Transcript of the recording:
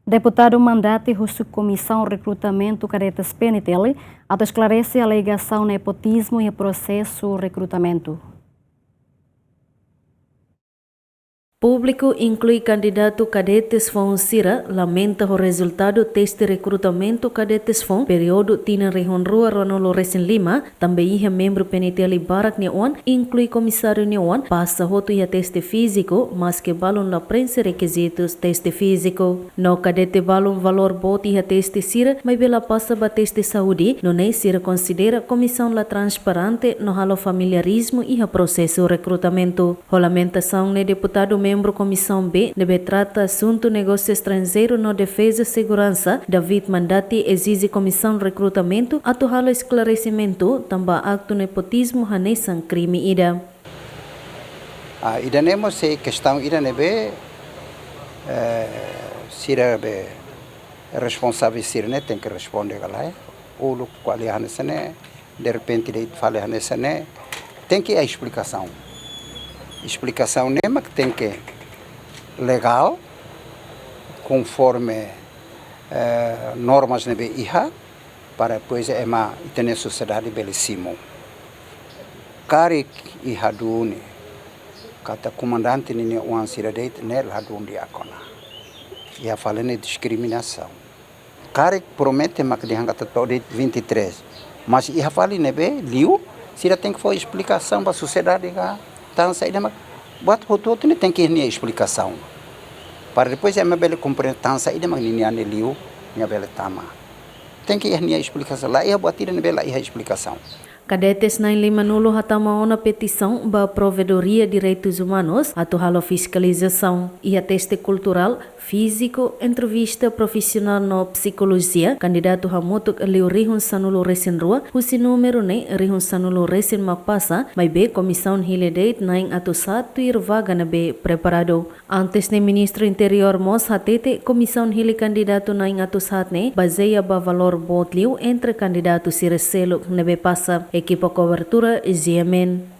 Deputado mandate a Comissão Recrutamento Cadetes PNTL a esclarecer a alegação de nepotismo e processo de recrutamento. Público inclui candidato cadetes FON Sira lamenta o resultado teste recrutamento cadetes FON período tina Rihon Rua Ronolo Resen Lima também ia membro PNTL Barak Neon inclui comissário Neon passa roto ia teste físico mas que balon la prensa requisitos teste físico no cadete balon valor bot ia teste Sira mas bela passa ba teste saúde no nem Sira considera comissão la transparente no halo familiarismo e processo recrutamento rolamentação ne deputado membro Comissão B deve tratar assunto negócio estrangeiro no defesa e segurança. David Mandati exige Comissão de Recrutamento a torralo esclarecimento também acto nepotismo hanesan crime ida. Ida nemo se questão ida nebe sira be responsável sira ne tem que responder galai ou lo qual é hanesane de repente de fala hanesane tem que a explicação nema que tem que legal conforme normas nebe iha para depois ter sociedade belíssimo karik iha duni kata comandante ni uan siradeit ne ladun di akona ia falando discriminação karik promete mak di hangata de 23 mas iha fali nebe liu sira tem que foi explicação para a sociedade ga então saída mas buat foto tu tem que ir explicação para depois é uma bela compreensão saída mas nem ane liu nem bela tama tem que ir explicação lá e buat tira bela explicação. Cadetes na Limanulo hatamaona petição ba Provedoria de Direitos Humanos a torralo fiscalização e a teste cultural, físico, entrevista profissional no psicologia, candidato Hamutuk Liu Rihun Sanulo Resen Rua, husi número ne Rihun Sanulo Resen Makpasa, mas be comissão hilidate naing ato satu ir vaga na be preparado. Antes ne Ministro Interior Mos hatete comissão hili candidato naing ato sat ne baseia ba valor bot liu entre candidato sireselo na be passa. Equipa cobertura GMN.